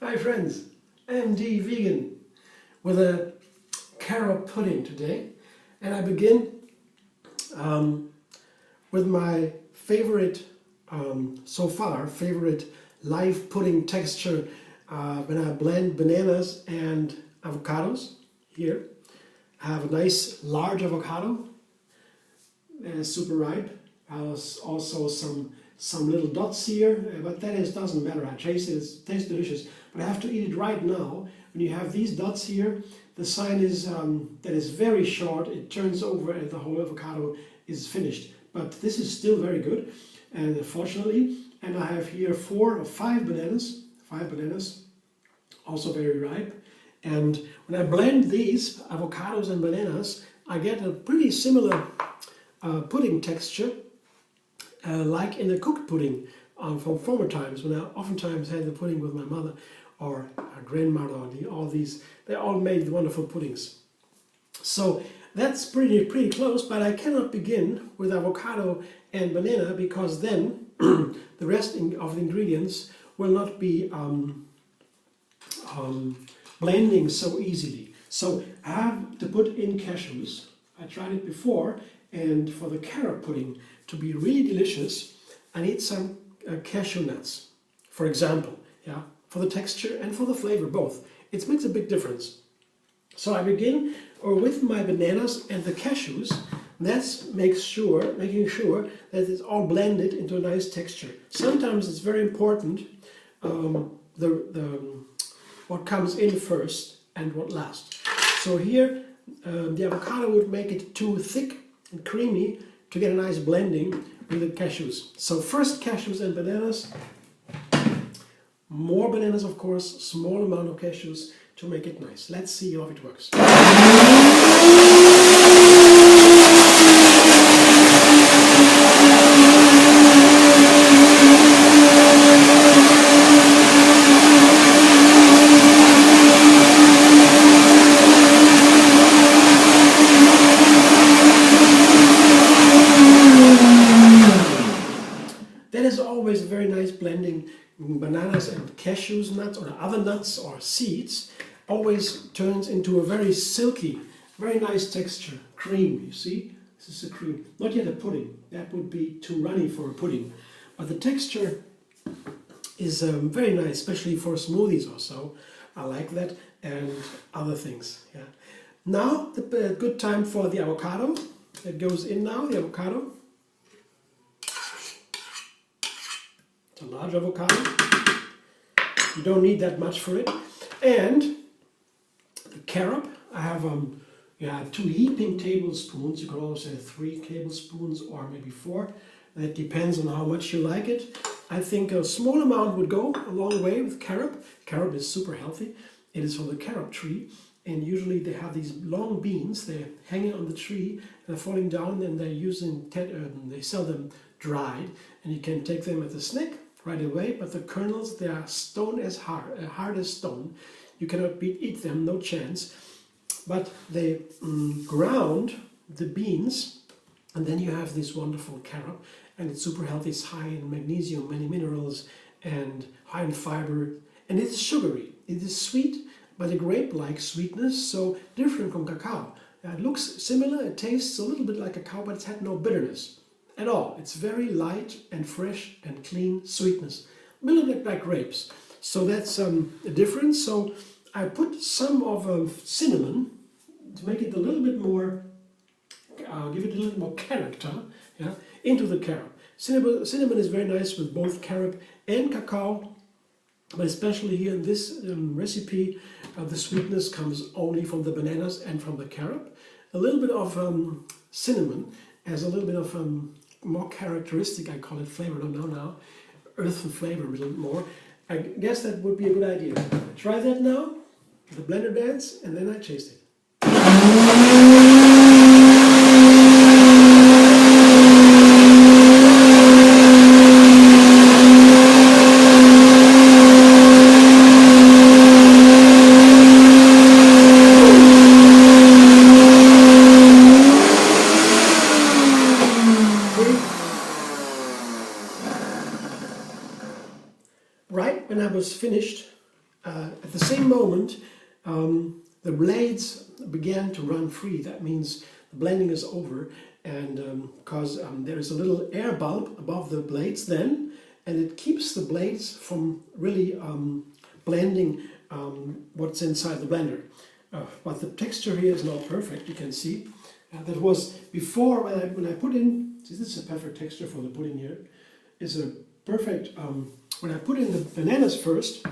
Hi friends, MD Vegan with a carob pudding today, and I begin with my favorite, so far, favorite live pudding texture when I blend bananas and avocados. Here I have a nice large avocado, super ripe. Also some little dots here, but that doesn't matter. I taste it, it tastes delicious, but I have to eat it right now. When you have these dots here, the sign is that is very short. It turns over and the whole avocado is finished. But this is still very good, and fortunately, and I have here 4 or 5 bananas, also very ripe. And when I blend these avocados and bananas, I get a pretty similar pudding texture, like in the cooked pudding from former times, when I oftentimes had the pudding with my mother or our grandmother. They all made wonderful puddings. So that's pretty close, but I cannot begin with avocado and banana because then the rest of the ingredients will not be blending so easily. So I have to put in cashews. I tried it before, and for the carob pudding to be really delicious, I need some cashew nuts, for example, yeah, for the texture and for the flavor, both. It makes a big difference. So I begin with my bananas and the cashews. That's making sure that it's all blended into a nice texture. Sometimes it's very important what comes in first and what last. So here the avocado would make it too thick and creamy to get a nice blending with the cashews. So first cashews and bananas, more bananas of course, small amount of cashews to make it nice. Let's see how it works. That is always a very nice blending. Bananas and cashews nuts or other nuts or seeds always turns into a very silky, very nice texture. Cream, you see? This is a cream. Not yet a pudding. That would be too runny for a pudding. But the texture is very nice, especially for smoothies or so. I like that, and other things. Yeah. Now, the good time for the avocado. That goes in now, the avocado. It's a large avocado. You don't need that much for it. And the carob, I have 2 heaping tablespoons. You could also have 3 tablespoons or maybe 4. That depends on how much you like it. I think a small amount would go a long way with carob. Carob is super healthy. It is from the carob tree. And usually they have these long beans. They're hanging on the tree and they're falling down, and they sell them dried. And you can take them as a snack right away, but the kernels, they are hard as stone. You cannot eat them, no chance. But they ground the beans, and then you have this wonderful carob, and it's super healthy. It's high in magnesium, many minerals, and high in fiber, and it's sugary. It is sweet, but a grape-like sweetness, so different from cacao. It looks similar, it tastes a little bit like cacao, but it's had no bitterness at all. It's very light and fresh and clean sweetness, a little bit like grapes. So that's a difference. So I put some of cinnamon to make it a little bit more, give it a little more character, yeah, into the carob. Cinnamon is very nice with both carob and cacao, but especially here in this recipe, the sweetness comes only from the bananas and from the carob. A little bit of cinnamon has a little bit of more characteristic, I call it flavor, I don't know now, earthy flavor a little bit more. I guess that would be a good idea. Try that now, the blender dance, and then I taste it. at the same moment, the blades began to run free. That means the blending is over, and because there is a little air bulb above the blades then, and it keeps the blades from really blending what's inside the blender. But the texture here is not perfect, you can see. That was before when I put in, see, this is a perfect texture for the pudding here. It's a perfect, when I put in the bananas first,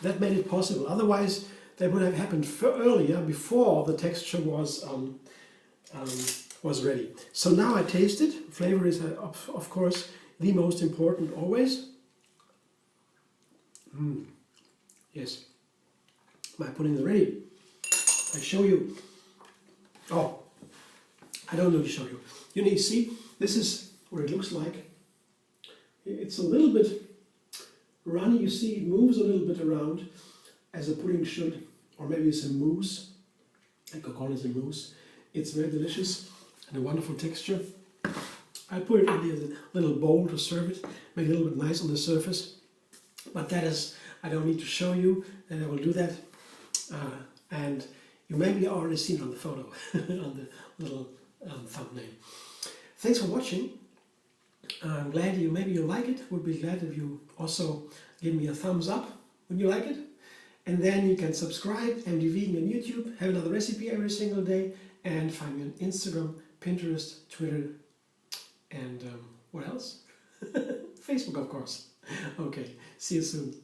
that made it possible. Otherwise, that would have happened earlier, before the texture was ready. So now I taste it. Flavor is, of course, the most important always. Yes, my pudding is ready. I show you. Oh, I don't need to show you. You need to see, this is what it looks like. It's a little bit runny, you see it moves a little bit around as a pudding should, or maybe it's a mousse. I could call it a mousse. It's very delicious and a wonderful texture. I put it in the little bowl to serve it, make it a little bit nice on the surface. But that is, I don't need to show you, and I will do that. And you maybe already seen it on the photo, on the little thumbnail. Thanks for watching. I'm glad maybe you like it. Would be glad if you also give me a thumbs up when you like it. And then you can subscribe, MD Vegan on YouTube, have another recipe every single day, and find me on Instagram, Pinterest, Twitter, and what else? Facebook, of course. Okay, see you soon.